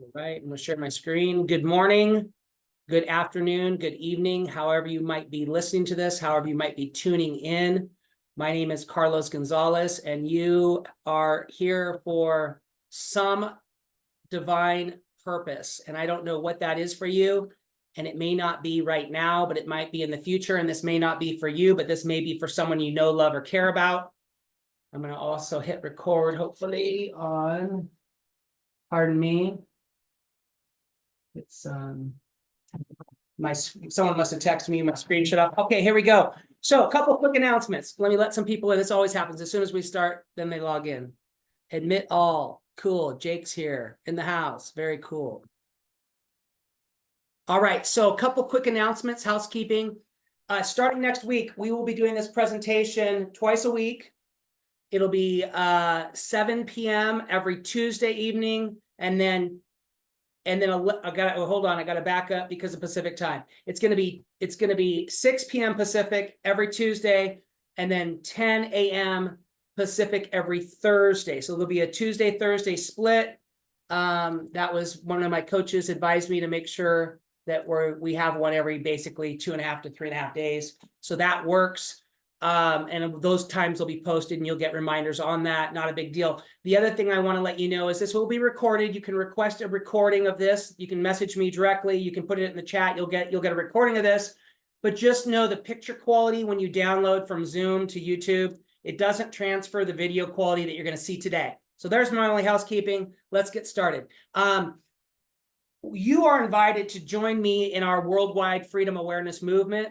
All right, I'm going to share my screen. Good morning, good afternoon, good evening, however you might be listening to this, however you might be tuning in. My name is Carlos Gonzalez, and you are here for some divine purpose. And I don't know what that is for you. And it may not be right now, but it might be in the future. And this may not be for you, but this may be for someone you know, love, or care about. I'm going to also hit record, hopefully, on, pardon me. It's someone must have texted me my screenshot up. Okay, here we go. So a couple quick announcements. Let some people in. This always happens. As soon as we start, then they log in. Admit all. Cool. Jake's here in the house. Very cool. All right. So a couple quick announcements, housekeeping. Starting next week, we will be doing this presentation twice a week. It'll be 7 p.m. every Tuesday evening, and then I gotta back up because of Pacific time. It's gonna be 6 p.m. Pacific every Tuesday, and then 10 a.m. Pacific every Thursday. So there'll be a Tuesday, Thursday split. That was one of my coaches advised me to make sure that we have one every basically 2.5 to 3.5 days. So that works. And those times will be posted and you'll get reminders on that. Not a big deal. The other thing I want to let you know is this will be recorded. You can request a recording of this. You can message me directly. You can put it in the chat. You'll get a recording of this. But just know the picture quality when you download from Zoom to YouTube, it doesn't transfer the video quality that you're going to see today. So there's my only housekeeping. Let's get started. You are invited to join me in our worldwide freedom awareness movement.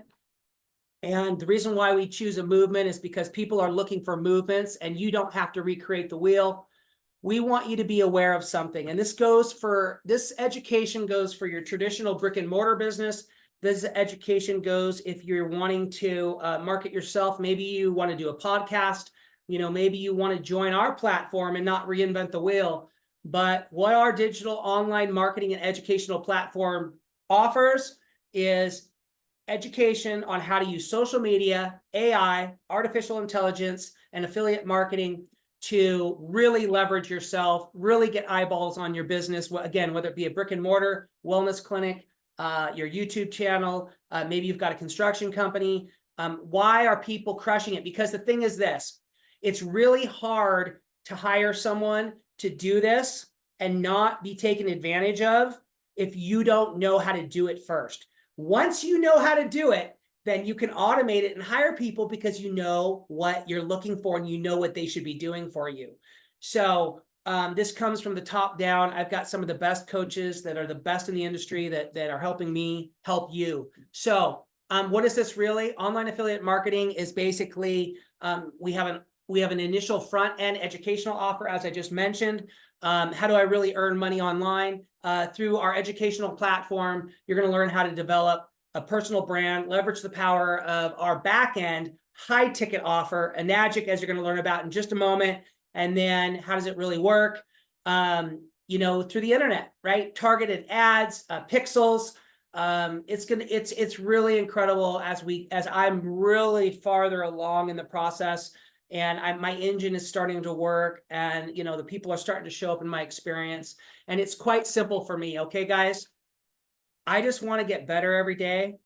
And the reason why we choose a movement is because people are looking for movements and you don't have to recreate the wheel. We want you to be aware of something. And this education goes for your traditional brick and mortar business. This education goes if you're wanting to market yourself. Maybe you want to do a podcast. Maybe you want to join our platform and not reinvent the wheel. But what our digital online marketing and educational platform offers is education on how to use social media, AI, artificial intelligence, and affiliate marketing to really leverage yourself, really get eyeballs on your business. Again, whether it be a brick and mortar wellness clinic, your YouTube channel, maybe you've got a construction company. Why are people crushing it? Because the thing is this, it's really hard to hire someone to do this and not be taken advantage of if you don't know how to do it first. Once you know how to do it, then you can automate it and hire people because you know what you're looking for and you know what they should be doing for you. So this comes from the top down. I've got some of the best coaches that are the best in the industry that are helping me help you. So what is this really? Online affiliate marketing is basically, we have an initial front end educational offer, as I just mentioned. How do I really earn money online? Through our educational platform, you're going to learn how to develop a personal brand, leverage the power of our back end high ticket offer, Enagic, as you're going to learn about in just a moment. And then how does it really work? Through the internet, right? Targeted ads, pixels. It's really incredible as I'm really farther along in the process. And my engine is starting to work, and the people are starting to show up in my experience, and it's quite simple for me. Okay, guys, I just want to get better every day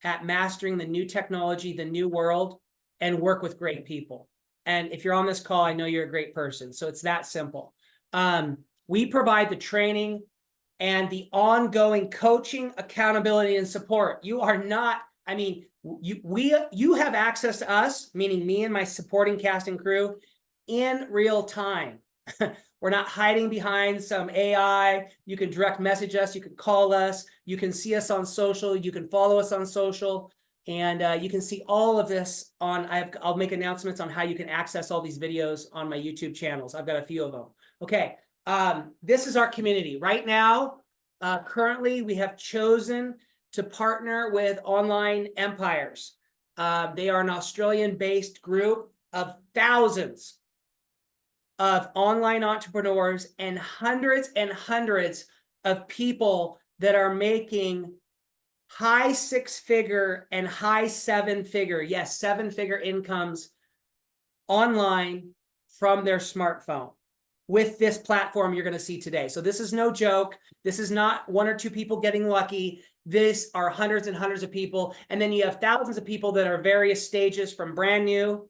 at mastering the new technology, the new world, and work with great people. And if you're on this call, I know you're a great person, so it's that simple. We provide the training and the ongoing coaching, accountability, and support. You are not, you have access to us, meaning me and my supporting cast and crew, in real time. We're not hiding behind some AI. You can direct message us. You can call us. You can see us on social. You can follow us on social. And you can see all of this I'll make announcements on how you can access all these videos on my YouTube channels. I've got a few of them. Okay, this is our community. Right now, currently, we have chosen to partner with Online Empires. They are an Australian-based group of thousands of online entrepreneurs and hundreds of people that are making high 6-figure and high 7-figure, yes, 7-figure incomes online from their smartphone. with this platform you're going to see today. So this is no joke. This is not one or two people getting lucky. This are hundreds and hundreds of people. And then you have thousands of people that are various stages from brand new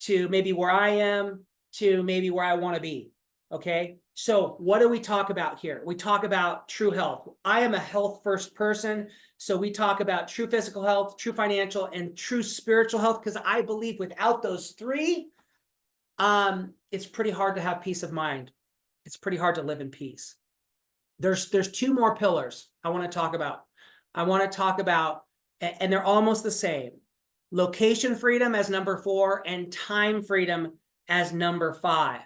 to maybe where I am to maybe where I want to be. Okay. So what do we talk about here? We talk about true health. I am a health first person. So we talk about true physical health, true financial, and true spiritual health, because I believe without those three, it's pretty hard to have peace of mind. It's pretty hard to live in peace. There's two more pillars I want to talk about. I want to talk about, and they're almost the same. Location freedom as number 4 and time freedom as number 5.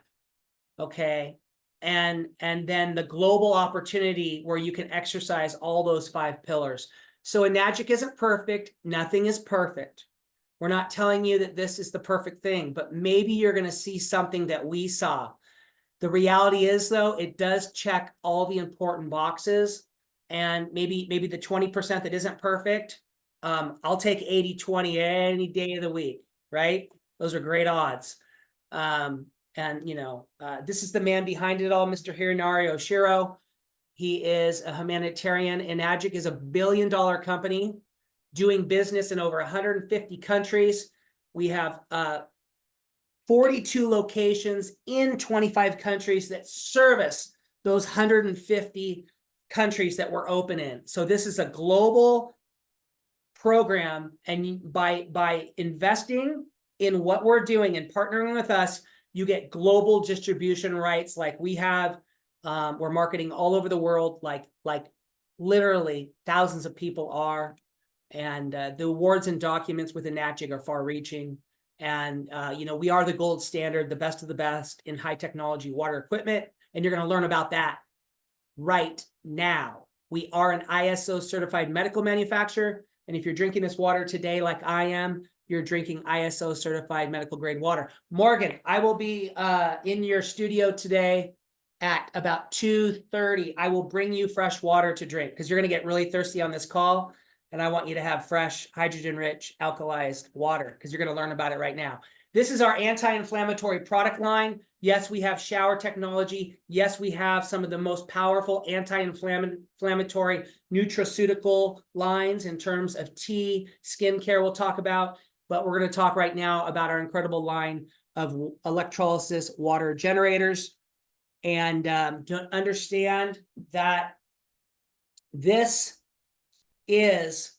Okay. And then the global opportunity where you can exercise all those 5 pillars. So Enagic isn't perfect. Nothing is perfect. We're not telling you that this is the perfect thing, but maybe you're going to see something that we saw. The reality is, though, it does check all the important boxes, and maybe the 20% that isn't perfect, I'll take 80-20 any day of the week, right? Those are great odds. And, you know, this is the man behind it all, Mr. Hironari Oshiro. He is a humanitarian. Enagic is $1 billion company doing business in over 150 countries. We have 42 locations in 25 countries that service those 150 countries that we're open in. So this is a global program, and by investing in what we're doing and partnering with us, you get global distribution rights like we have. We're marketing all over the world, like literally thousands of people are. And the awards and documents with Enagic are far-reaching. And, you know, we are the gold standard, the best of the best in high technology water equipment. And you're going to learn about that right now. We are an ISO certified medical manufacturer. And if you're drinking this water today, like I am, you're drinking ISO certified medical grade water. Morgan, I will be in your studio today at about 2:30. I will bring you fresh water to drink because you're going to get really thirsty on this call. And I want you to have fresh, hydrogen-rich, alkalized water because you're going to learn about it right now. This is our anti-inflammatory product line. Yes, we have shower technology. Yes, we have some of the most powerful anti-inflammatory nutraceutical lines in terms of tea, skincare we'll talk about. But we're going to talk right now about our incredible line of electrolysis water generators. And to understand that this is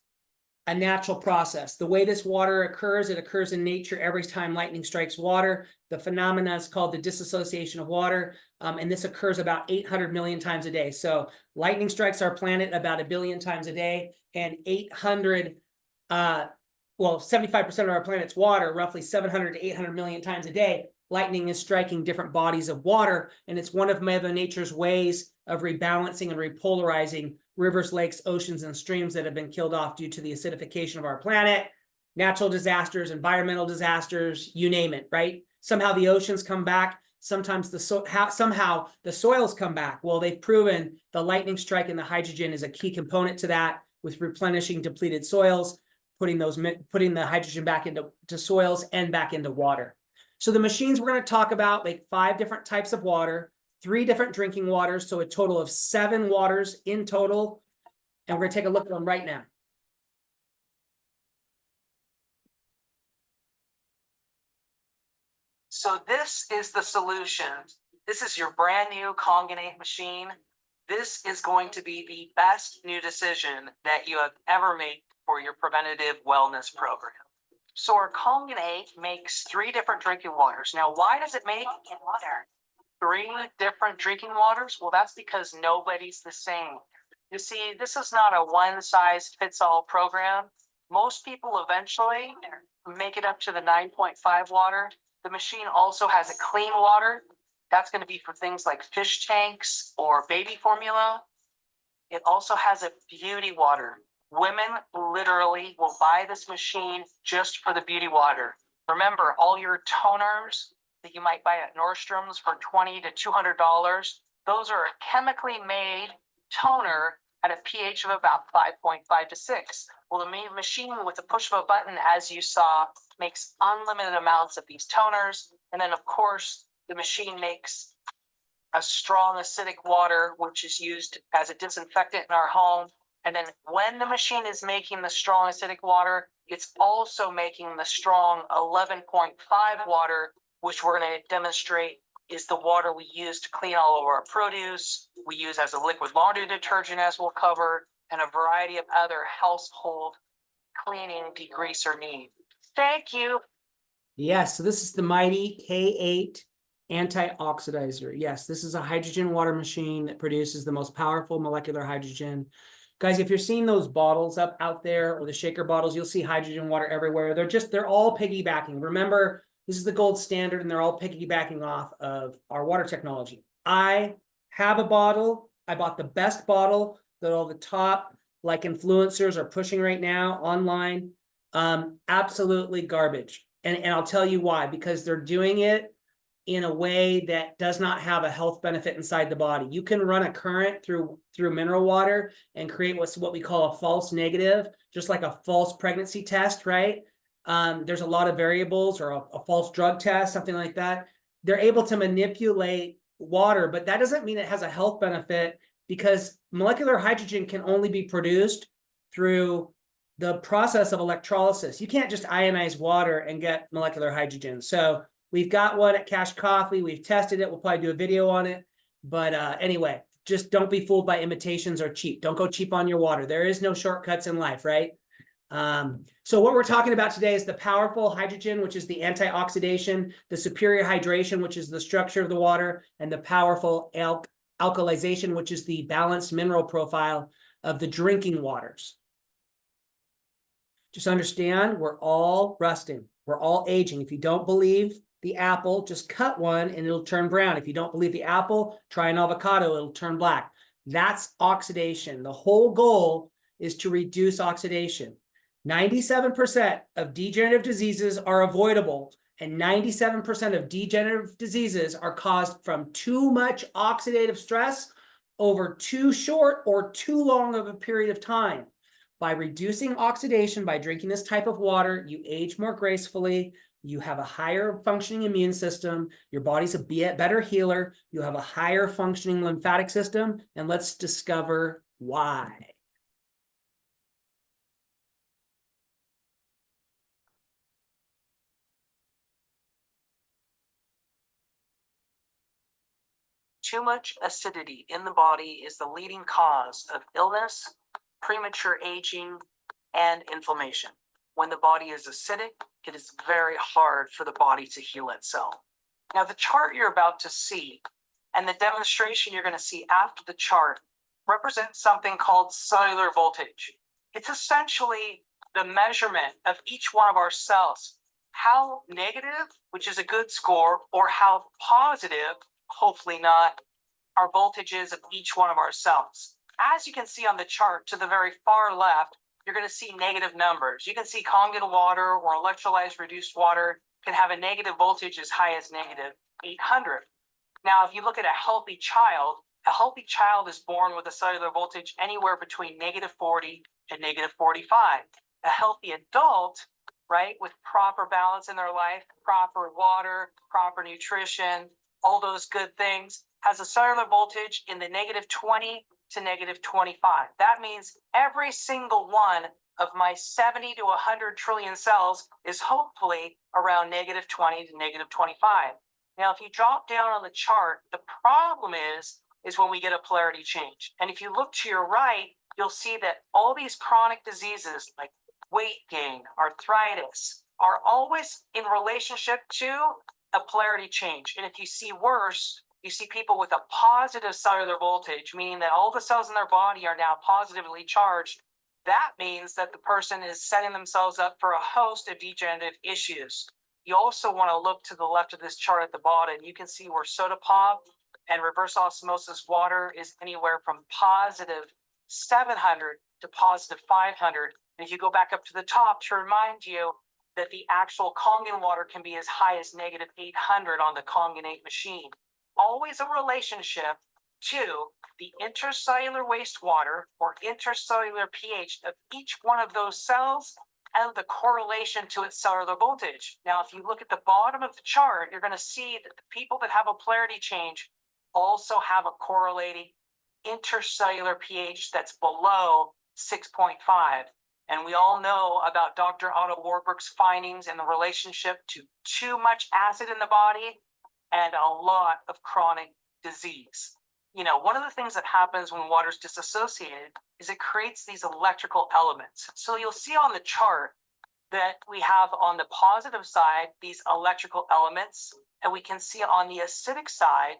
a natural process. The way this water occurs, it occurs in nature every time lightning strikes water. The phenomena is called the dissociation of water, and this occurs about 800 million times a day. So lightning strikes our planet about 1 billion times a day, and 75% of our planet's water, roughly 700 to 800 million times a day, lightning is striking different bodies of water, and it's one of Mother Nature's ways of rebalancing and repolarizing rivers, lakes, oceans, and streams that have been killed off due to the acidification of our planet, natural disasters, environmental disasters, you name it, right? Somehow the oceans come back. Sometimes somehow the soils come back. Well, they've proven the lightning strike and the hydrogen is a key component to that, with replenishing depleted soils, putting the hydrogen back into soils and back into water. So the machines we're going to talk about make 5 different types of water, 3 different drinking waters, so a total of 7 waters in total. And we're going to take a look at them right now. So this is the solution. This is your brand new Congenate machine. This is going to be the best new decision that you have ever made for your preventative wellness program. So our Congenate makes 3 different drinking waters. Now, why does it make 3 different drinking waters? Well, that's because nobody's the same. You see, this is not a one-size-fits-all program. Most people eventually make it up to the 9.5 water. The machine also has a clean water. That's going to be for things like fish tanks or baby formula. It also has a beauty water. Women literally will buy this machine just for the beauty water. Remember, all your toners that you might buy at Nordstrom's for $20 to $200, those are a chemically made toner at a pH of about 5.5 to 6. Well, the machine, with the push of a button, as you saw, makes unlimited amounts of these toners. And then, of course, the machine makes a strong acidic water, which is used as a disinfectant in our home. And then when the machine is making the strong acidic water, it's also making the strong 11.5 water, which we're going to demonstrate is the water we use to clean all of our produce. We use as a liquid laundry detergent, as we'll cover, and a variety of other household cleaning, degreaser needs. Thank you. Yes, so this is the mighty K8 antioxidizer. Yes, this is a hydrogen water machine that produces the most powerful molecular hydrogen. Guys, if you're seeing those bottles out there, or the shaker bottles, you'll see hydrogen water everywhere. They're all piggybacking. Remember, this is the gold standard, and they're all piggybacking off of our water technology. I have a bottle. I bought the best bottle that all the top like influencers are pushing right now online. Absolutely garbage. And I'll tell you why, because they're doing it in a way that does not have a health benefit inside the body. You can run a current through mineral water and create what we call a false negative, just like a false pregnancy test, right? There's a lot of variables, or a false drug test, something like that. They're able to manipulate water, but that doesn't mean it has a health benefit, because molecular hydrogen can only be produced through the process of electrolysis. You can't just ionize water and get molecular hydrogen. So we've got one at Cash Coffee. We've tested it. We'll probably do a video on it. But anyway, just don't be fooled by imitations or cheap. Don't go cheap on your water. There is no shortcuts in life, right? So what we're talking about today is the powerful hydrogen, which is the antioxidation, the superior hydration, which is the structure of the water, and the powerful alkalization, which is the balanced mineral profile of the drinking waters. Just understand, we're all rusting. We're all aging. If you don't believe the apple, just cut one and it'll turn brown. If you don't believe the apple, try an avocado, it'll turn black. That's oxidation. The whole goal is to reduce oxidation. 97% of degenerative diseases are avoidable, and 97% of degenerative diseases are caused from too much oxidative stress over too short or too long of a period of time. By reducing oxidation, by drinking this type of water, you age more gracefully, you have a higher functioning immune system, your body's a better healer, you have a higher functioning lymphatic system, and let's discover why. Too much acidity in the body is the leading cause of illness, premature aging, and inflammation. When the body is acidic, it is very hard for the body to heal itself. Now, the chart you're about to see and the demonstration you're going to see after the chart represents something called cellular voltage. It's essentially the measurement of each one of our cells, how negative, which is a good score, or how positive, hopefully not, our voltages of each one of our cells. As you can see on the chart to the very far left, you're going to see negative numbers. You can see Kangen water or electrolyzed reduced water can have a negative voltage as high as negative 800. Now, if you look at a healthy child is born with a cellular voltage anywhere between negative 40 and negative 45. A healthy adult, right, with proper balance in their life, proper water, proper nutrition, all those good things, has a cellular voltage in the negative 20 to negative 25. That means every single one of my 70 to 100 trillion cells is hopefully around negative 20 to negative 25. Now, if you drop down on the chart, the problem is when we get a polarity change. And if you look to your right, you'll see that all these chronic diseases like weight gain, arthritis, are always in relationship to a polarity change. And if you see worse, you see people with a positive cellular voltage, meaning that all the cells in their body are now positively charged. That means that the person is setting themselves up for a host of degenerative issues. You also want to look to the left of this chart at the bottom. You can see where soda pop and reverse osmosis water is anywhere from positive 700 to positive 500. And if you go back up to the top to remind you that the actual Kangen water can be as high as negative 800 on the Kangen 8 machine. Always a relationship to the intercellular wastewater or intercellular pH of each one of those cells and the correlation to its cellular voltage. Now, if you look at the bottom of the chart, you're going to see that the people that have a polarity change also have a correlating intercellular pH that's below 6.5. And we all know about Dr. Otto Warburg's findings in the relationship to too much acid in the body and a lot of chronic disease. You know, one of the things that happens when water is disassociated is it creates these electrical elements. So you'll see on the chart that we have on the positive side these electrical elements, and we can see on the acidic side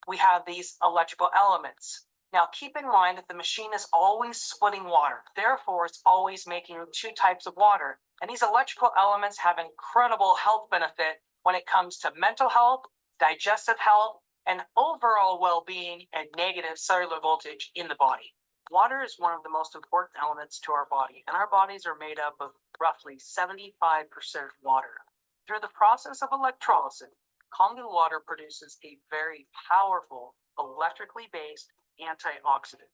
we have these electrical elements. Now, keep in mind that the machine is always splitting water. Therefore, it's always making two types of water. And these electrical elements have incredible health benefit when it comes to mental health, digestive health, and overall well-being and negative cellular voltage in the body. Water is one of the most important elements to our body, and our bodies are made up of roughly 75% water. Through the process of electrolysis, Kangen water produces a very powerful, electrically based antioxidant.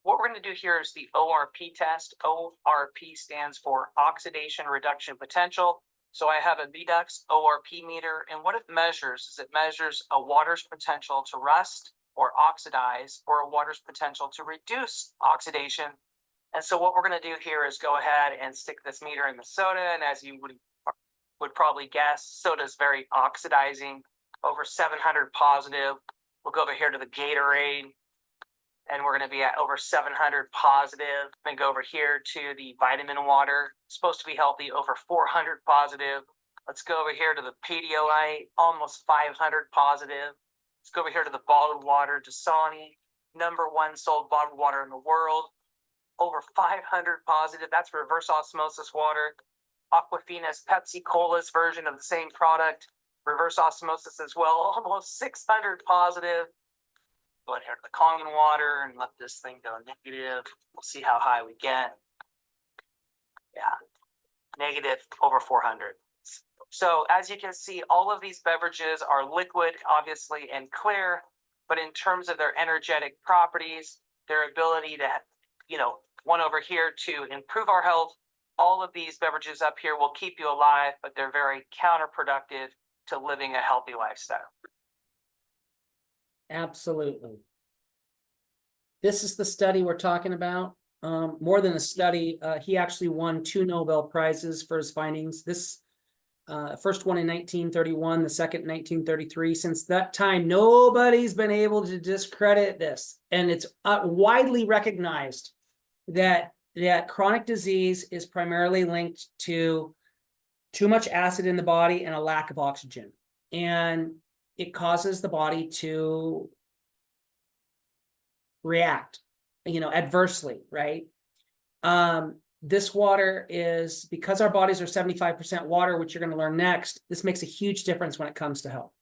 What we're going to do here is the ORP test. ORP stands for oxidation reduction potential. So I have a Vidux ORP meter, and what it measures is it measures a water's potential to rust or oxidize, or a water's potential to reduce oxidation. And so what we're going to do here is go ahead and stick this meter in the soda, and as you would probably guess, soda is very oxidizing, over 700 positive. We'll go over here to the Gatorade, and we're going to be at over 700 positive. Then go over here to the vitamin water, supposed to be healthy, over 400 positive. Let's go over here to the Pedialyte, almost 500 positive. Let's go over here to the bottled water, Dasani, #1 sold bottled water in the world, over 500 positive. That's reverse osmosis water. Aquafina's Pepsi Cola's version of the same product, reverse osmosis as well, almost 600 positive. Go in here to the Kangen water and let this thing go negative. We'll see how high we get. Yeah, negative over 400. So as you can see, all of these beverages are liquid, obviously, and clear, but in terms of their energetic properties, their ability to, one over here to improve our health, all of these beverages up here will keep you alive, but they're very counterproductive to living a healthy lifestyle. Absolutely. This is the study we're talking about. More than a study, he actually won 2 Nobel Prizes for his findings. This first one in 1931, the second in 1933. Since that time, nobody's been able to discredit this, and it's widely recognized that chronic disease is primarily linked to too much acid in the body and a lack of oxygen, and it causes the body to react, adversely, right? This water is, because our bodies are 75% water, which you're going to learn next, this makes a huge difference when it comes to health.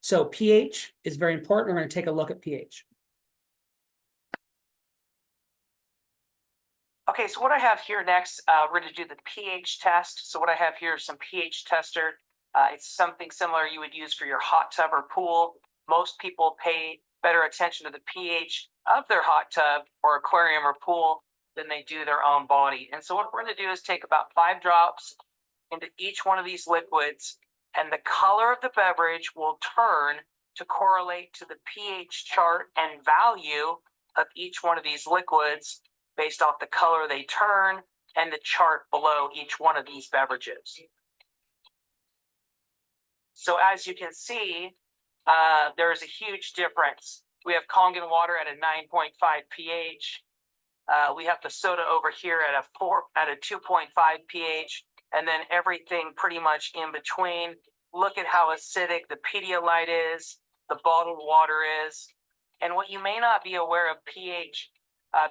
So pH is very important. We're going to take a look at pH. Okay, so what I have here next, we're going to do the pH test. So what I have here is some pH tester. It's something similar you would use for your hot tub or pool. Most people pay better attention to the pH of their hot tub or aquarium or pool than they do their own body. And so what we're going to do is take about 5 drops into each one of these liquids, and the color of the beverage will turn to correlate to the pH chart and value of each one of these liquids based off the color they turn and the chart below each one of these beverages. So as you can see, there is a huge difference. We have Kangen water at a 9.5 pH. We have the soda over here at a 2.5 pH, and then everything pretty much in between. Look at how acidic the Pedialyte is, the bottled water is. And what you may not be aware of pH,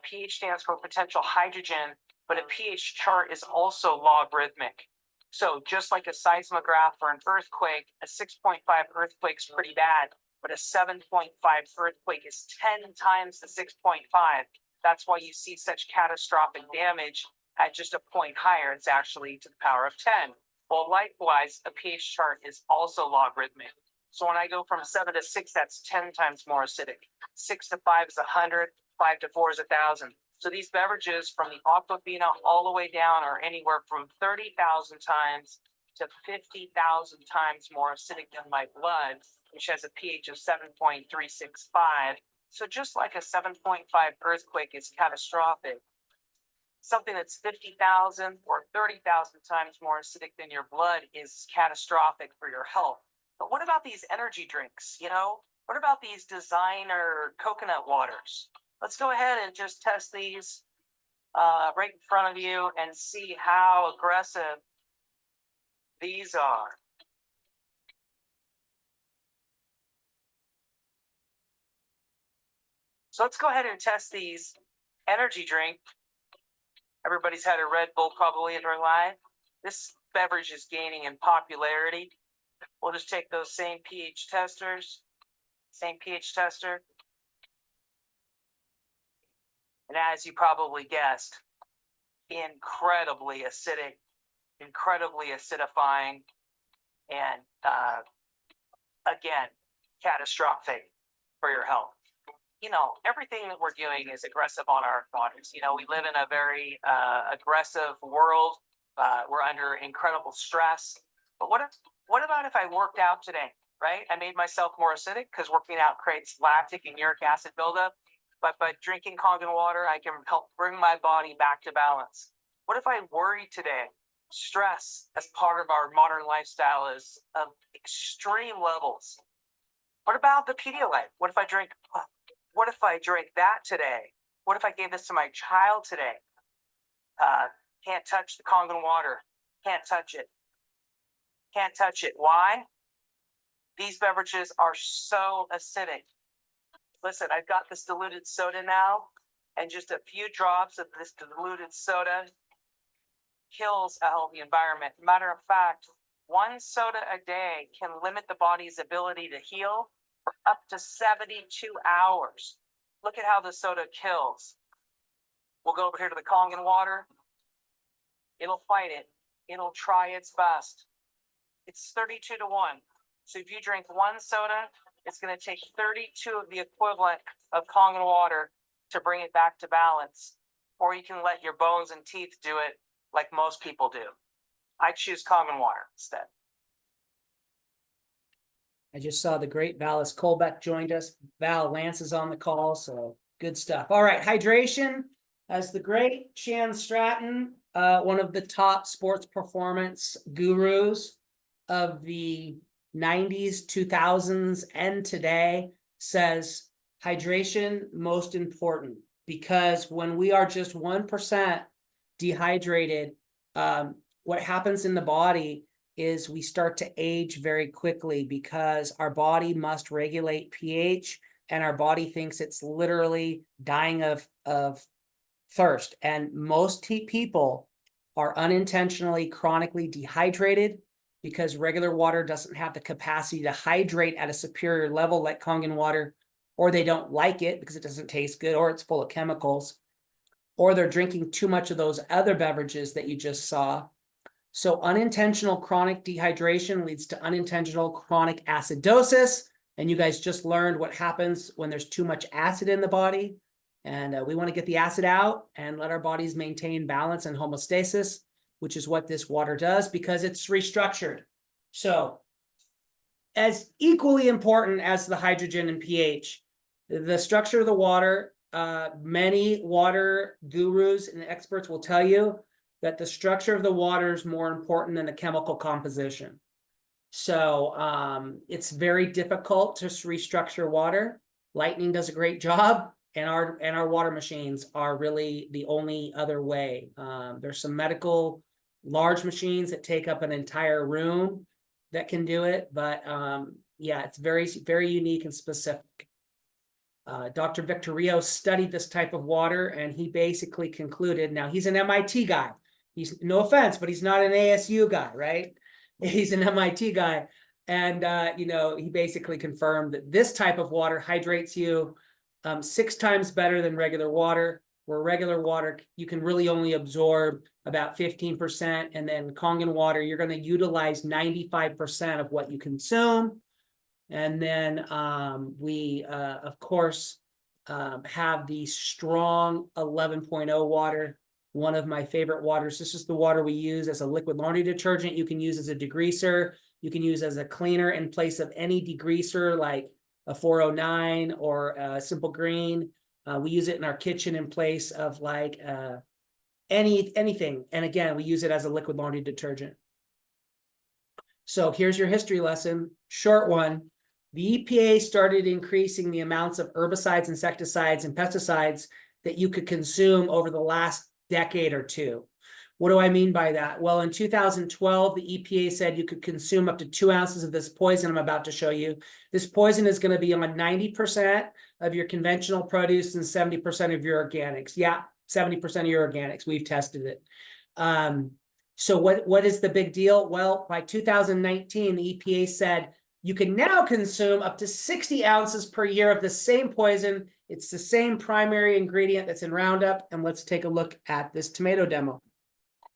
pH stands for potential hydrogen, but a pH chart is also logarithmic. So just like a seismograph for an earthquake, a 6.5 earthquake is pretty bad, but a 7.5 earthquake is 10 times the 6.5. That's why you see such catastrophic damage at just a point higher. It's actually to the power of 10. Well, likewise, a pH chart is also logarithmic. So when I go from 7 to 6, that's 10 times more acidic. 6 to 5 is 100, 5 to 4 is 1,000. So these beverages from the Aquafina all the way down are anywhere from 30,000 times to 50,000 times more acidic than my blood, which has a pH of 7.365. So just like a 7.5 earthquake is catastrophic, something that's 50,000 or 30,000 times more acidic than your blood is catastrophic for your health. But what about these energy drinks? What about these designer coconut waters? Let's go ahead and just test these right in front of you and see how aggressive these are. So let's go ahead and test these energy drink. Everybody's had a Red Bull probably in their life. This beverage is gaining in popularity. We'll just take those same pH testers, same pH tester. And as you probably guessed, incredibly acidic, incredibly acidifying, and again, catastrophic for your health. Everything that we're doing is aggressive on our bodies. We live in a very aggressive world. We're under incredible stress. But what about if I worked out today, right? I made myself more acidic because working out creates lactic and uric acid buildup. But by drinking Kangen water, I can help bring my body back to balance. What if I worry today? Stress as part of our modern lifestyle is of extreme levels. What about the Pedialyte? What if I drank that today? What if I gave this to my child today? Can't touch the Kangen water. Can't touch it. Can't touch it. Why? These beverages are so acidic. Listen, I've got this diluted soda now, and just a few drops of this diluted soda kills a healthy environment. Matter of fact, one soda a day can limit the body's ability to heal for up to 72 hours. Look at how the soda kills. We'll go over here to the Kangen water. It'll fight it. It'll try its best. It's 32 to 1. So if you drink one soda, it's going to take 32 of the equivalent of Kangen water to bring it back to balance. Or you can let your bones and teeth do it like most people do. I choose Kangen water instead. I just saw the great Valis Colbeck joined us. Val, Lance is on the call, so good stuff. All right, hydration. As the great Shan Stratton, one of the top sports performance gurus of the 90s, 2000s, and today, says hydration most important, because when we are just 1% dehydrated, what happens in the body is we start to age very quickly, because our body must regulate pH, and our body thinks it's literally dying of thirst. And most people are unintentionally chronically dehydrated because regular water doesn't have the capacity to hydrate at a superior level like Kangen water, or they don't like it because it doesn't taste good, or it's full of chemicals, or they're drinking too much of those other beverages that you just saw. So unintentional chronic dehydration leads to unintentional chronic acidosis. And you guys just learned what happens when there's too much acid in the body. And we want to get the acid out and let our bodies maintain balance and homeostasis, which is what this water does, because it's restructured. So as equally important as the hydrogen and pH, the structure of the water, many water gurus and experts will tell you that the structure of the water is more important than the chemical composition. So it's very difficult to restructure water. Lightning does a great job, and our water machines are really the only other way. There's some medical large machines that take up an entire room that can do it, but yeah, it's very, very unique and specific. Dr. Victorio studied this type of water, and he basically concluded, now he's an MIT guy. He's, no offense, but he's not an ASU guy, right? He's an MIT guy. And, he basically confirmed that this type of water hydrates you 6 times better than regular water, where regular water, you can really only absorb about 15%. And then Kangen water, you're going to utilize 95% of what you consume. And then we, of course, have the strong 11.0 water, one of my favorite waters. This is the water we use as a liquid laundry detergent. You can use as a degreaser. You can use as a cleaner in place of any degreaser like a 409 or a Simple Green. We use it in our kitchen in place of like anything. And again, we use it as a liquid laundry detergent. So here's your history lesson, short one. The EPA started increasing the amounts of herbicides, insecticides, and pesticides that you could consume over the last decade or two. What do I mean by that? Well, in 2012, the EPA said you could consume up to 2 ounces of this poison I'm about to show you. This poison is going to be on 90% of your conventional produce and 70% of your organics. Yeah, 70% of your organics. We've tested it. So what is the big deal? Well, by 2019, the EPA said you can now consume up to 60 ounces per year of the same poison. It's the same primary ingredient that's in Roundup. And let's take a look at this tomato demo.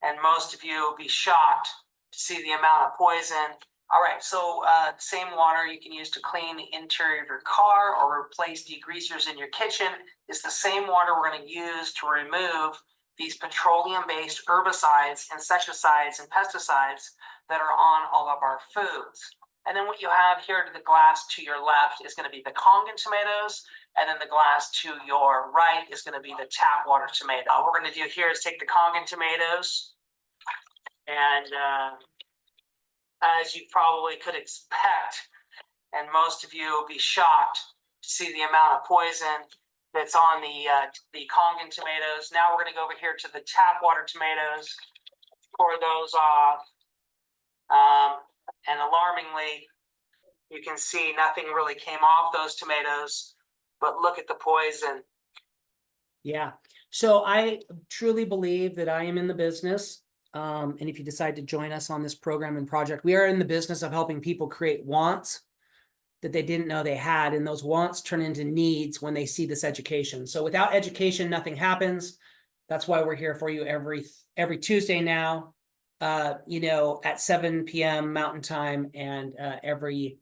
And most of you will be shocked to see the amount of poison. All right, so same water you can use to clean the interior of your car or replace degreasers in your kitchen is the same water we're going to use to remove these petroleum-based herbicides, insecticides, and pesticides that are on all of our foods. And then what you have here to the glass to your left is going to be the Congan tomatoes, and then the glass to your right is going to be the tap water tomato. What we're going to do here is take the Congan tomatoes, and as you probably could expect, and most of you will be shocked to see the amount of poison that's on the Congan tomatoes. Now we're going to go over here to the tap water tomatoes, pour those off, and alarmingly, you can see nothing really came off those tomatoes, but look at the poison. Yeah, so I truly believe that I am in the business. And if you decide to join us on this program and project, we are in the business of helping people create wants that they didn't know they had, and those wants turn into needs when they see this education. So without education, nothing happens. That's why we're here for you every Tuesday now, at 7 p.m. Mountain Time, and every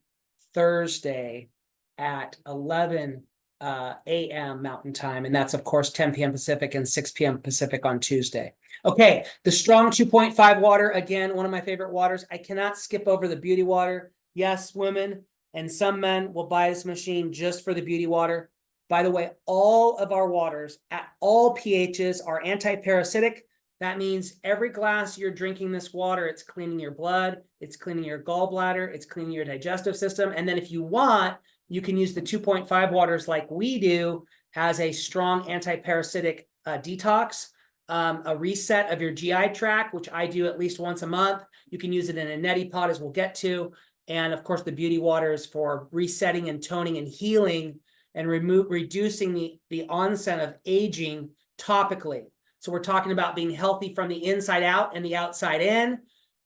Thursday at 11 a.m. Mountain Time, and that's of course 10 p.m. Pacific and 6 p.m. Pacific on Tuesday. Okay, the strong 2.5 water, again, one of my favorite waters. I cannot skip over the beauty water. Yes, women and some men will buy this machine just for the beauty water. By the way, all of our waters at all pHs are anti-parasitic. That means every glass you're drinking this water, it's cleaning your blood, it's cleaning your gallbladder, it's cleaning your digestive system. And then if you want, you can use the 2.5 waters like we do as a strong anti-parasitic detox, a reset of your GI tract, which I do at least once a month. You can use it in a neti pot, as we'll get to. And of course, the beauty water is for resetting and toning and healing and reducing the onset of aging topically. So we're talking about being healthy from the inside out and the outside in.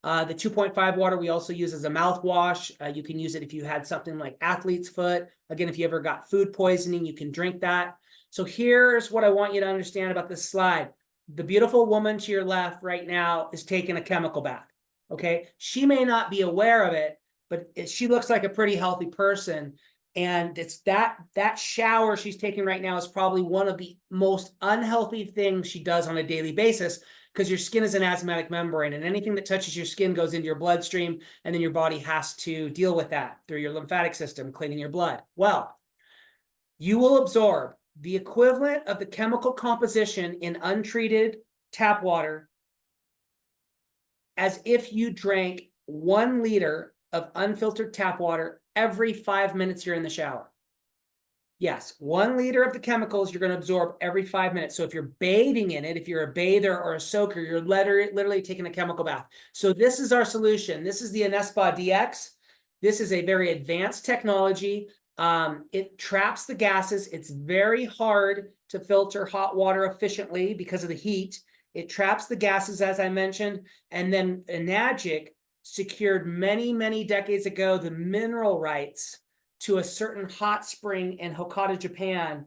The 2.5 water we also use as a mouthwash. You can use it if you had something like athlete's foot. Again, if you ever got food poisoning, you can drink that. So here's what I want you to understand about this slide. The beautiful woman to your left right now is taking a chemical bath, okay? She may not be aware of it, but she looks like a pretty healthy person. And it's that shower she's taking right now is probably one of the most unhealthy things she does on a daily basis, because your skin is an asthmatic membrane, and anything that touches your skin goes into your bloodstream, and then your body has to deal with that through your lymphatic system, cleaning your blood. Well, you will absorb the equivalent of the chemical composition in untreated tap water as if you drank 1 liter of unfiltered tap water every 5 minutes you're in the shower. Yes, 1 liter of the chemicals you're going to absorb every 5 minutes. So if you're bathing in it, if you're a bather or a soaker, you're literally taking a chemical bath. So this is our solution. This is the Enespa DX. This is a very advanced technology. It traps the gases. It's very hard to filter hot water efficiently because of the heat. It traps the gases, as I mentioned. And then Enagic secured many, many decades ago the mineral rights to a certain hot spring in Hokkaido, Japan.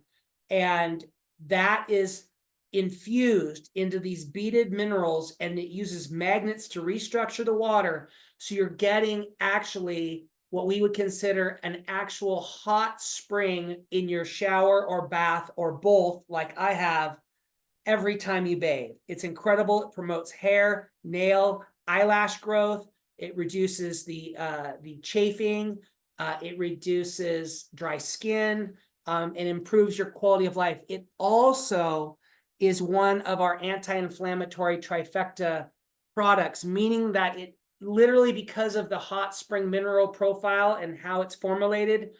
And that is infused into these beaded minerals, and it uses magnets to restructure the water. So you're getting actually what we would consider an actual hot spring in your shower or bath or both, like I have. every time you bathe. It's incredible. It promotes hair, nail, eyelash growth. It reduces the chafing. It reduces dry skin, and improves your quality of life. It also is one of our anti-inflammatory trifecta products, meaning that it literally, because of the hot spring mineral profile and how it's formulated,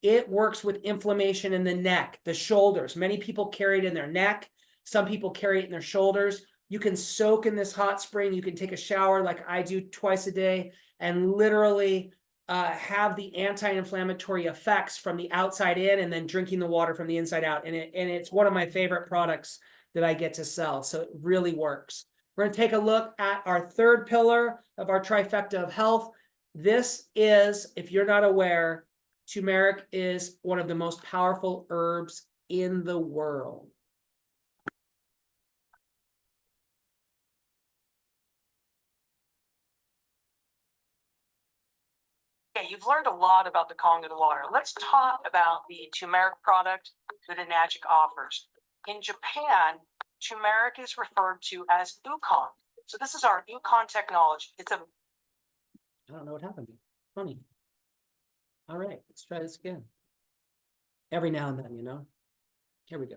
it works with inflammation in the neck, the shoulders. Many people carry it in their neck. Some people carry it in their shoulders. You can soak in this hot spring. You can take a shower like I do twice a day and literally have the anti-inflammatory effects from the outside in, and then drinking the water from the inside out. And it's one of my favorite products that I get to sell. So it really works. We're going to take a look at our third pillar of our trifecta of health. This is, if you're not aware, turmeric is one of the most powerful herbs in the world. Okay, you've learned a lot about the Congo water. Let's talk about the turmeric product that Enagic offers. In Japan, turmeric is referred to as U-Con. So this is our U-Con technology. It's a I don't know what happened. Funny. All right, let's try this again. Every now and then, you know. Here we go.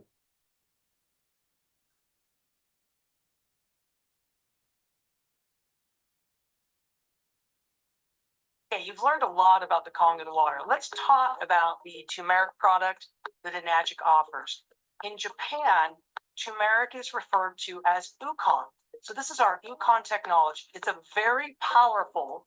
Okay, you've learned a lot about the Congo water. Let's talk about the turmeric product that Enagic offers. In Japan, turmeric is referred to as U-Con. So this is our U-Con technology. It's a very powerful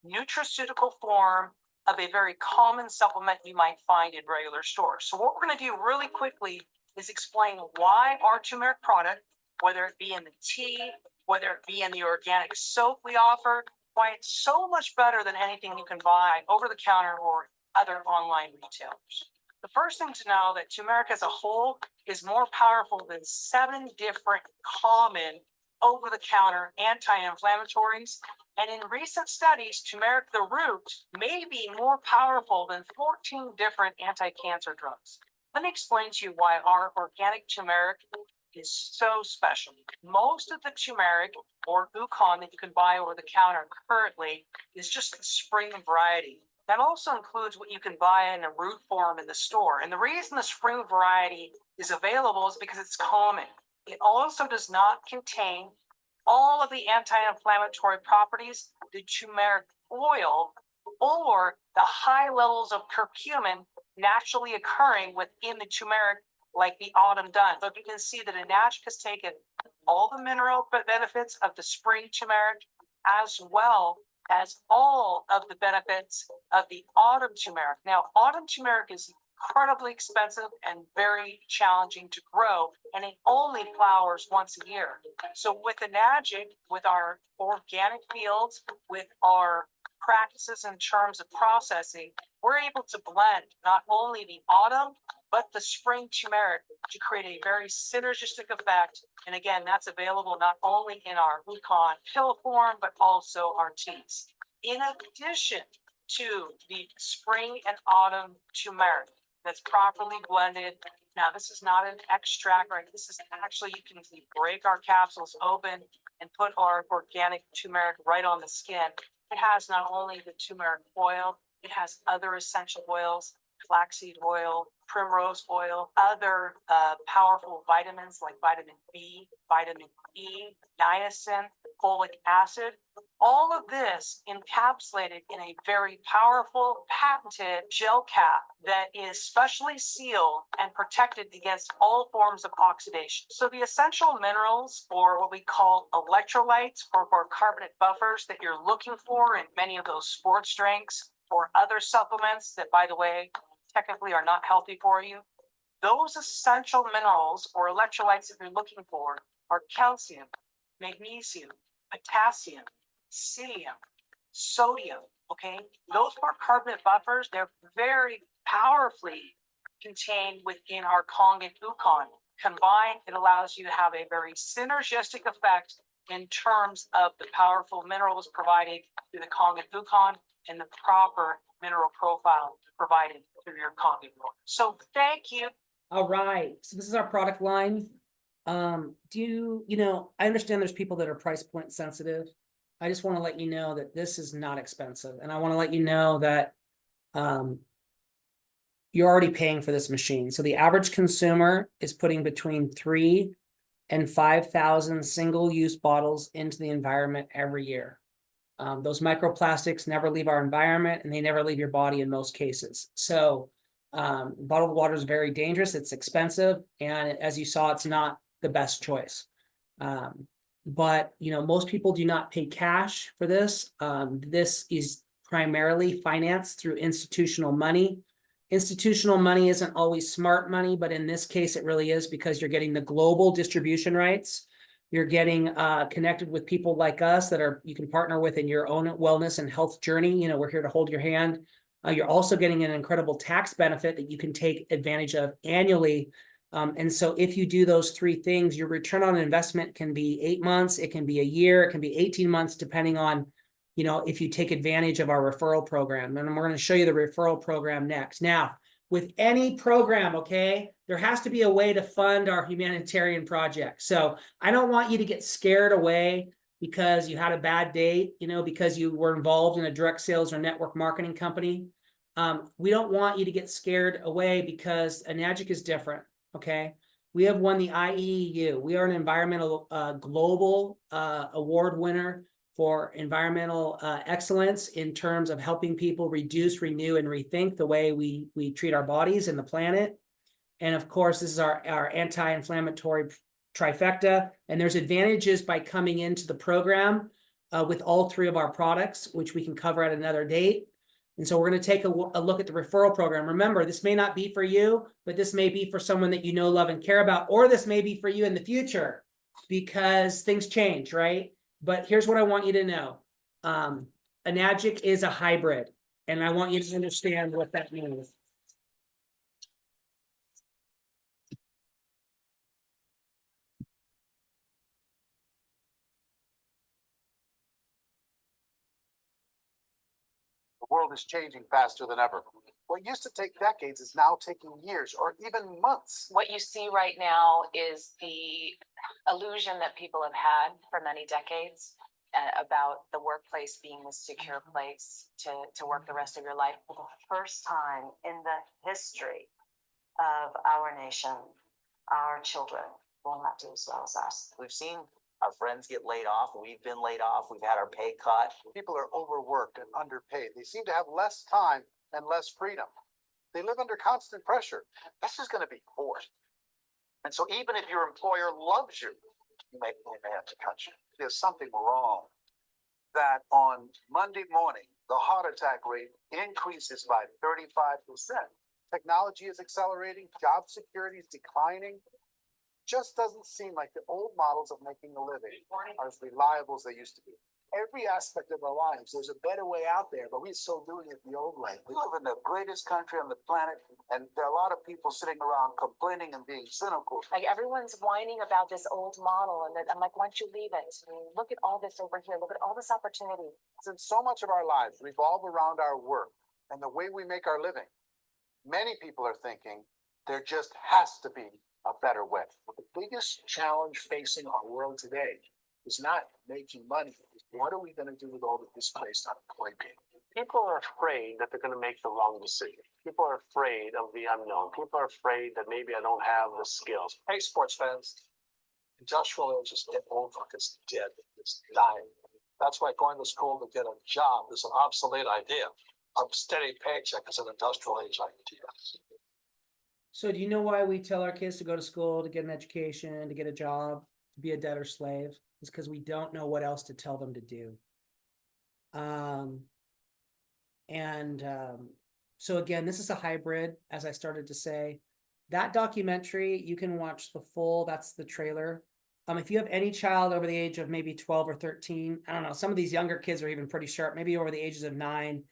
nutraceutical form of a very common supplement you might find in regular stores. So what we're going to do really quickly is explain why our turmeric product, whether it be in the tea, whether it be in the organic soap we offer, why it's so much better than anything you can buy over the counter or other online retailers. The first thing to know that turmeric as a whole is more powerful than 7 different common over-the-counter anti-inflammatories. And in recent studies, turmeric, the root, may be more powerful than 14 different anti-cancer drugs. Let me explain to you why our organic turmeric is so special. Most of the turmeric or U-Con that you can buy over the counter currently is just the spring variety. That also includes what you can buy in a root form in the store. And the reason the spring variety is available is because it's common. It also does not contain all of the anti-inflammatory properties, the turmeric oil, or the high levels of curcumin naturally occurring within the turmeric, like the autumn dun. So you can see that Enagic has taken all the mineral benefits of the spring turmeric, as well as all of the benefits of the autumn turmeric. Now, autumn turmeric is incredibly expensive and very challenging to grow, and it only flowers once a year. So with Enagic, with our organic fields, with our practices in terms of processing, we're able to blend not only the autumn, but the spring turmeric to create a very synergistic effect. And again, that's available not only in our U-Con pill form, but also our teas. In addition to the spring and autumn turmeric that's properly blended. Now, this is not an extract, right? This is actually, you can break our capsules open and put our organic turmeric right on the skin. It has not only the turmeric oil, it has other essential oils, flaxseed oil, primrose oil, other powerful vitamins like vitamin B, vitamin E, niacin, folic acid. All of this encapsulated in a very powerful patented gel cap that is specially sealed and protected against all forms of oxidation. So the essential minerals, or what we call electrolytes or carbonate buffers that you're looking for in many of those sports drinks or other supplements that, by the way, technically are not healthy for you, those essential minerals or electrolytes that you're looking for are calcium, magnesium, potassium, selenium, sodium. Okay, those are carbonate buffers. They're very powerfully contained within our Kong and U-Con. Combined, it allows you to have a very synergistic effect in terms of the powerful minerals provided through the Kong and U-Con and the proper mineral profile provided through your Kong and water. So thank you. All right, so this is our product line. I understand there's people that are price point sensitive. I just want to let you know that this is not expensive. And I want to let you know that, you're already paying for this machine. So the average consumer is putting between 3 and 5,000 single-use bottles into the environment every year. Those microplastics never leave our environment, and they never leave your body in most cases. So bottled water is very dangerous. It's expensive, and as you saw, it's not the best choice. But most people do not pay cash for this. This is primarily financed through institutional money. Institutional money isn't always smart money, but in this case, it really is, because you're getting the global distribution rights. You're getting connected with people like us that you can partner with in your own wellness and health journey. We're here to hold your hand. You're also getting an incredible tax benefit that you can take advantage of annually. And so if you do those 3 things, your return on investment can be 8 months, it can be a year, it can be 18 months, depending on, if you take advantage of our referral program. And we're going to show you the referral program next. Now, with any program, okay, there has to be a way to fund our humanitarian project. So I don't want you to get scared away because you had a bad date, because you were involved in a direct sales or network marketing company. We don't want you to get scared away because Enagic is different, okay? We have won the IEEU. We are an environmental global award winner for environmental excellence in terms of helping people reduce, renew, and rethink the way we treat our bodies and the planet. And of course, this is our anti-inflammatory trifecta. And there's advantages by coming into the program with all 3 of our products, which we can cover at another date. And so we're going to take a look at the referral program. Remember, this may not be for you, but this may be for someone that you know, love, and care about, or this may be for you in the future because things change, right? But here's what I want you to know. Enagic is a hybrid, and I want you to understand what that means. The world is changing faster than ever. What used to take decades is now taking years or even months. What you see right now is the illusion that people have had for many decades about the workplace being a secure place to work the rest of your life. For the first time in the history of our nation, our children will not do as well as us. We've seen our friends get laid off. We've been laid off. We've had our pay cut. People are overworked and underpaid. They seem to have less time and less freedom. They live under constant pressure. This is going to be forced. And so even if your employer loves you, you may have to cut you. There's something wrong. That on Monday morning, the heart attack rate increases by 35%. Technology is accelerating. Job security is declining. Just doesn't seem like the old models of making a living are as reliable as they used to be. Every aspect of our lives, there's a better way out there, but we're still doing it the old way. We live in the greatest country on the planet, and there are a lot of people sitting around complaining and being cynical. Like everyone's whining about this old model, and I'm like, why don't you leave it? Look at all this over here. Look at all this opportunity. Since so much of our lives revolve around our work and the way we make our living, many people are thinking there just has to be a better way. The biggest challenge facing our world today is not making money. What are we going to do with all the displaced unemployed people? People are afraid that they're going to make the wrong decision. People are afraid of the unknown. People are afraid that maybe I don't have the skills. Hey, sports fans, industrial age is dead. It's dead. It's dying. That's why going to school to get a job is an obsolete idea. A steady paycheck is an industrial age idea. So do you know why we tell our kids to go to school, to get an education, to get a job, to be a debtor slave? It's because we don't know what else to tell them to do. So again, this is a hybrid, as I started to say. That documentary, you can watch the full, that's the trailer. If you have any child over the age of maybe 12 or 13, I don't know, some of these younger kids are even pretty sharp, maybe over the ages of 9,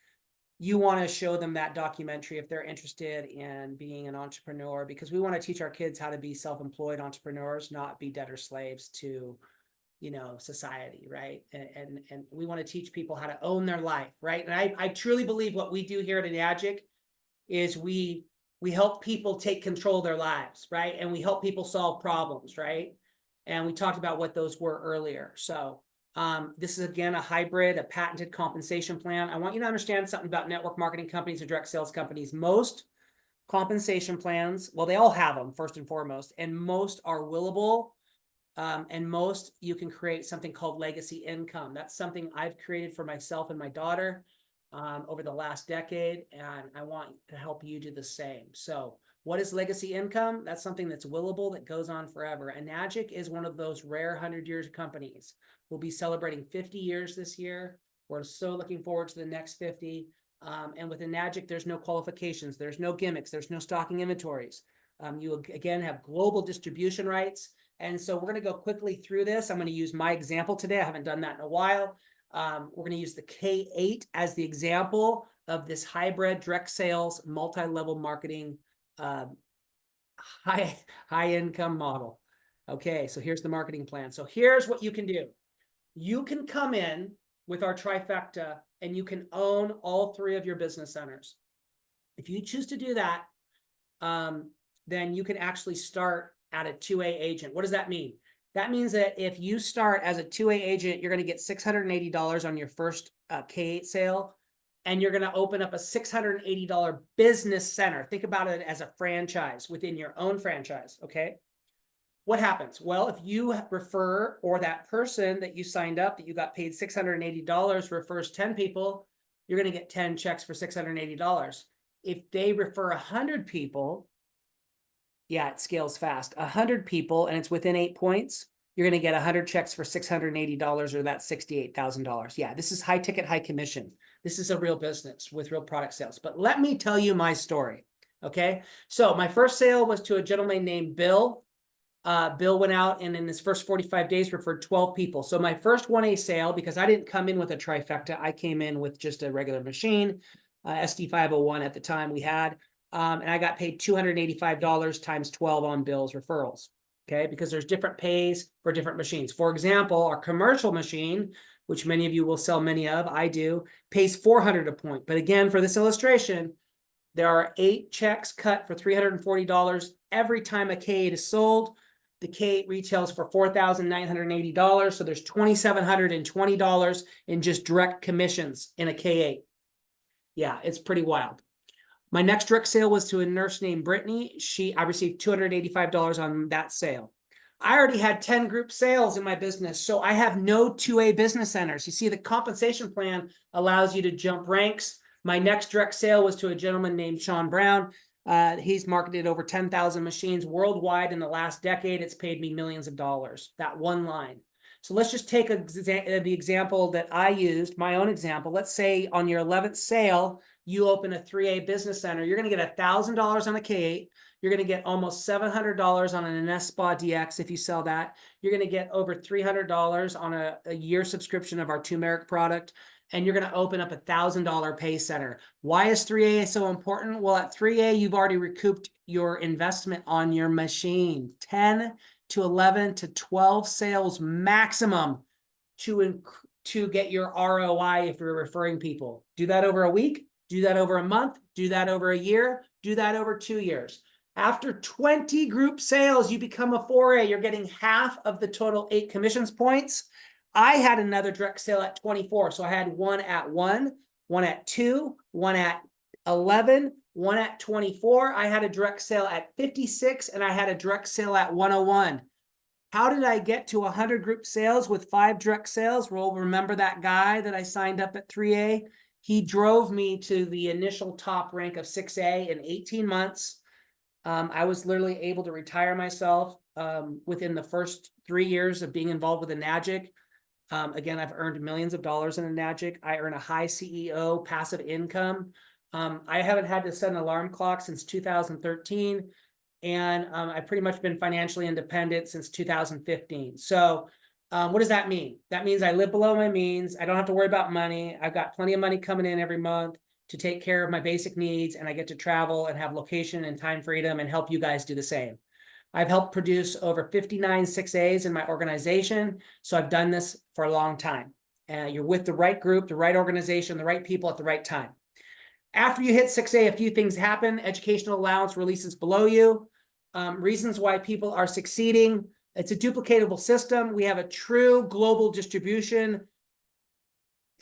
you want to show them that documentary if they're interested in being an entrepreneur, because we want to teach our kids how to be self-employed entrepreneurs, not be debtor slaves to, society, right? And we want to teach people how to own their life, right? And I truly believe what we do here at Enagic is we help people take control of their lives, right? And we help people solve problems, right? And we talked about what those were earlier. So this is again a hybrid, a patented compensation plan. I want you to understand something about network marketing companies and direct sales companies. Most compensation plans, well, they all have them first and foremost, and most are willable. And most you can create something called legacy income. That's something I've created for myself and my daughter over the last decade, and I want to help you do the same. So what is legacy income? That's something that's willable, that goes on forever. Enagic is one of those rare 100 years companies. We'll be celebrating 50 years this year. We're so looking forward to the next 50. And with Enagic, there's no qualifications, there's no gimmicks, there's no stocking inventories. You again have global distribution rights. And so we're going to go quickly through this. I'm going to use my example today. I haven't done that in a while. We're going to use the K8 as the example of this hybrid direct sales, multi-level marketing, high income model. Okay, so here's the marketing plan. So here's what you can do. You can come in with our trifecta and you can own all 3 of your business centers. If you choose to do that, then you can actually start at a 2A agent. What does that mean? That means that if you start as a 2A agent, you're going to get $680 on your first K8 sale, and you're going to open up a $680 business center. Think about it as a franchise within your own franchise, okay? What happens? Well, if you refer, or that person that you signed up that you got paid $680 refers 10 people, you're going to get 10 checks for $680. If they refer 100 people, yeah, it scales fast. 100 people, and it's within 8 points, you're going to get 100 checks for $680, or that's $68,000. Yeah, this is high ticket, high commission. This is a real business with real product sales. But let me tell you my story, okay? So my first sale was to a gentleman named Bill. Bill went out and in his first 45 days referred 12 people. So my first 1A sale, because I didn't come in with a trifecta, I came in with just a regular machine, SD501 at the time we had. And I got paid $285 times 12 on Bill's referrals, okay? Because there's different pays for different machines. For example, our commercial machine, which many of you will sell many of, I do, pays $400 a point. But again, for this illustration, there are 8 checks cut for $340 every time a K8 is sold. The K8 retails for $4,980, so there's $2,720 in just direct commissions in a K8. Yeah, it's pretty wild. My next direct sale was to a nurse named Brittany. I received $285 on that sale. I already had 10 group sales in my business, so I have no 2A business centers. You see, the compensation plan allows you to jump ranks. My next direct sale was to a gentleman named Sean Brown. He's marketed over 10,000 machines worldwide in the last decade. It's paid me millions of dollars, that one line. So let's just take the example that I used, my own example. Let's say on your 11th sale, you open a 3A business center. You're going to get $1,000 on a K8. You're going to get almost $700 on an Spa DX if you sell that. You're going to get over $300 on a year subscription of our turmeric product. And you're going to open up $1,000 pay center. Why is 3A so important? Well, at 3A, you've already recouped your investment on your machine. 10 to 11 to 12 sales maximum to get your ROI if you're referring people. Do that over a week, do that over a month, do that over a year, do that over 2 years. After 20 group sales, you become a 4A. You're getting half of the total 8 commissions points. I had another direct sale at 24. So I had one at 1, one at 2, one at 11, one at 24. I had a direct sale at 56, and I had a direct sale at 101. How did I get to 100 group sales with 5 direct sales? Well, remember that guy that I signed up at 3A? He drove me to the initial top rank of 6A in 18 months. I was literally able to retire myself within the first 3 years of being involved with Enagic. Again, I've earned millions of dollars in Enagic. I earn a high CEO passive income. I haven't had to set an alarm clock since 2013. And I've pretty much been financially independent since 2015. So what does that mean? That means I live below my means. I don't have to worry about money. I've got plenty of money coming in every month to take care of my basic needs. And I get to travel and have location and time freedom and help you guys do the same. I've helped produce over 59 6As in my organization. So I've done this for a long time. And you're with the right group, the right organization, the right people at the right time. After you hit 6A, a few things happen. Educational allowance releases below you. Reasons why people are succeeding. It's a duplicatable system. We have a true global distribution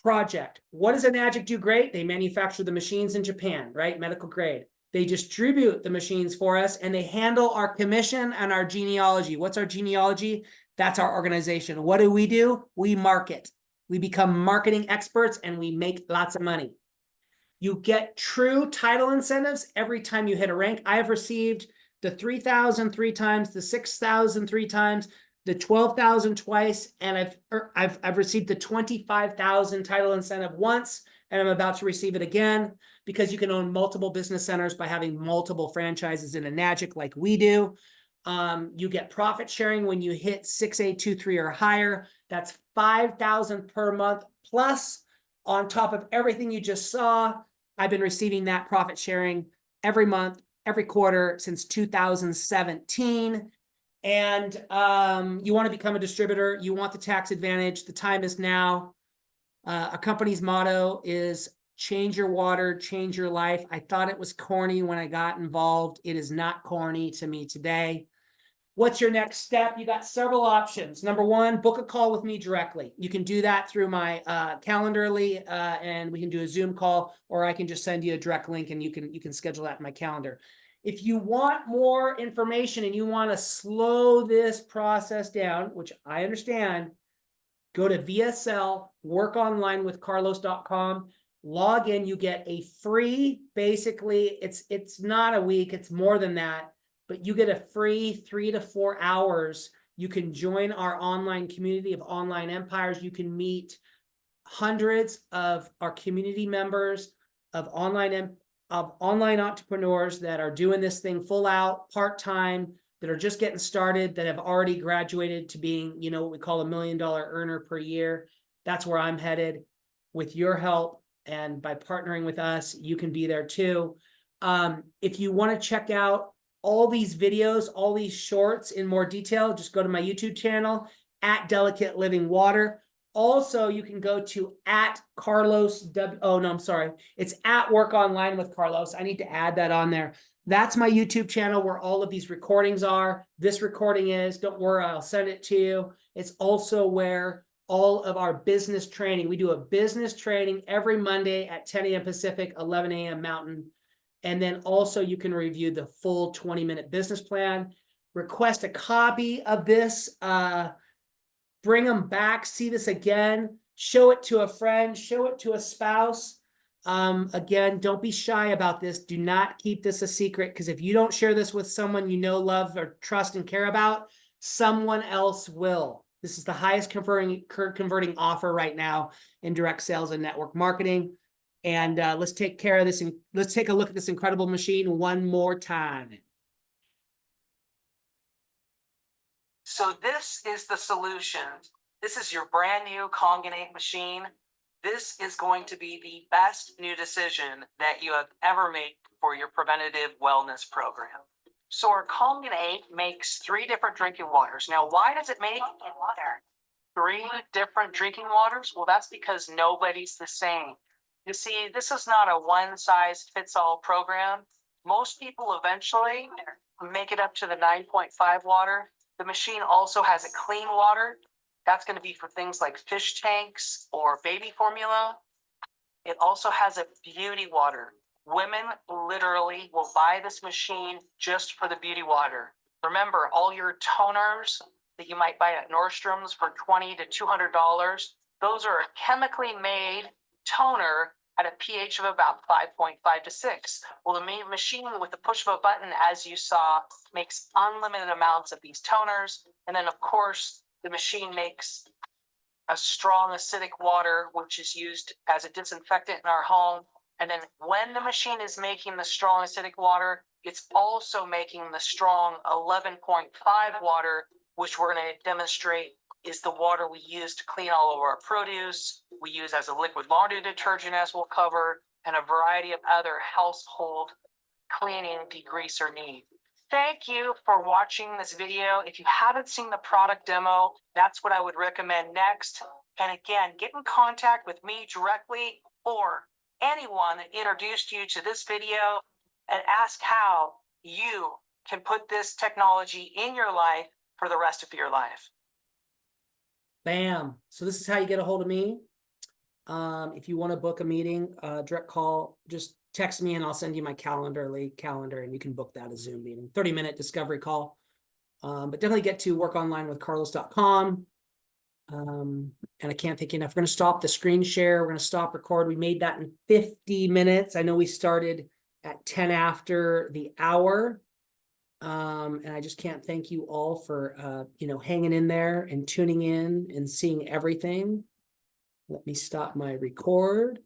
project. What does Enagic do great? They manufacture the machines in Japan, right? Medical grade. They distribute the machines for us, and they handle our commission and our genealogy. What's our genealogy? That's our organization. What do? We market. We become marketing experts, and we make lots of money. You get true title incentives every time you hit a rank. I have received the 3,000 3 times, the 6,000 3 times, the 12,000 twice, and I've received the 25,000 title incentive once, and I'm about to receive it again, because you can own multiple business centers by having multiple franchises in Enagic like we do. You get profit sharing when you hit 6,823 or higher. That's 5,000 per month, plus on top of everything you just saw. I've been receiving that profit sharing every month, every quarter since 2017. And you want to become a distributor. You want the tax advantage. The time is now. A company's motto is change your water, change your life. I thought it was corny when I got involved. It is not corny to me today. What's your next step? You got several options. Number one, book a call with me directly. You can do that through my Calendarly, and we can do a Zoom call, or I can just send you a direct link and you can schedule that in my calendar. If you want more information and you want to slow this process down, which I understand, go to VSL, workonlinewithcarlos.com, log in. You get a free, basically, it's not a week, it's more than that, but you get a free 3 to 4 hours. You can join our online community of online empires. You can meet hundreds of our community members of online entrepreneurs that are doing this thing full out, part-time, that are just getting started, that have already graduated to being, what we call $1 million earner per year. That's where I'm headed. With your help and by partnering with us, you can be there too. If you want to check out all these videos, all these shorts in more detail, just go to my YouTube channel at Delicate Living Water. Also, you can go to at Carlos. It's at Work Online with Carlos. I need to add that on there. That's my YouTube channel where all of these recordings are. This recording is. Don't worry, I'll send it to you. It's also where all of our business training. We do a business training every Monday at 10 a.m. Pacific, 11 a.m. Mountain. And then also you can review the full 20-minute business plan. Request a copy of this. Bring them back, see this again, show it to a friend, show it to a spouse. Again, don't be shy about this. Do not keep this a secret, because if you don't share this with someone you know, love, or trust and care about, someone else will. This is the highest converting offer right now in direct sales and network marketing. And let's take care of this, and let's take a look at this incredible machine one more time. So this is the solution. This is your brand new Conganate machine. This is going to be the best new decision that you have ever made for your preventative wellness program. So our Conganate makes 3 different drinking waters. Now, why does it make 3 different drinking waters? Well, that's because nobody's the same. You see, this is not a one-size-fits-all program. Most people eventually make it up to the 9.5 water. The machine also has a clean water. That's going to be for things like fish tanks or baby formula. It also has a beauty water. Women literally will buy this machine just for the beauty water. Remember, all your toners that you might buy at Nordstrom's for $20 to $200, those are a chemically made toner at a pH of about 5.5 to 6. Well, the machine with the push of a button, as you saw, makes unlimited amounts of these toners. And then, of course, the machine makes a strong acidic water, which is used as a disinfectant in our home. And then when the machine is making the strong acidic water, it's also making the strong 11.5 water, which we're going to demonstrate is the water we use to clean all of our produce. We use as a liquid laundry detergent, as we'll cover, and a variety of other household cleaning, degreaser needs. Thank you for watching this video. If you haven't seen the product demo, that's what I would recommend next. And again, get in contact with me directly or anyone that introduced you to this video and ask how you can put this technology in your life for the rest of your life. Bam. So this is how you get a hold of me. If you want to book a meeting, direct call, just text me and I'll send you my calendar, and you can book that as Zoom meeting, 30-minute discovery call. But definitely get to workonlinewithcarlos.com. And I can't thank you enough. We're going to stop the screen share. We're going to stop record. We made that in 50 minutes. I know we started at 10 after the hour. And I just can't thank you all for, hanging in there and tuning in and seeing everything. Let me stop my record.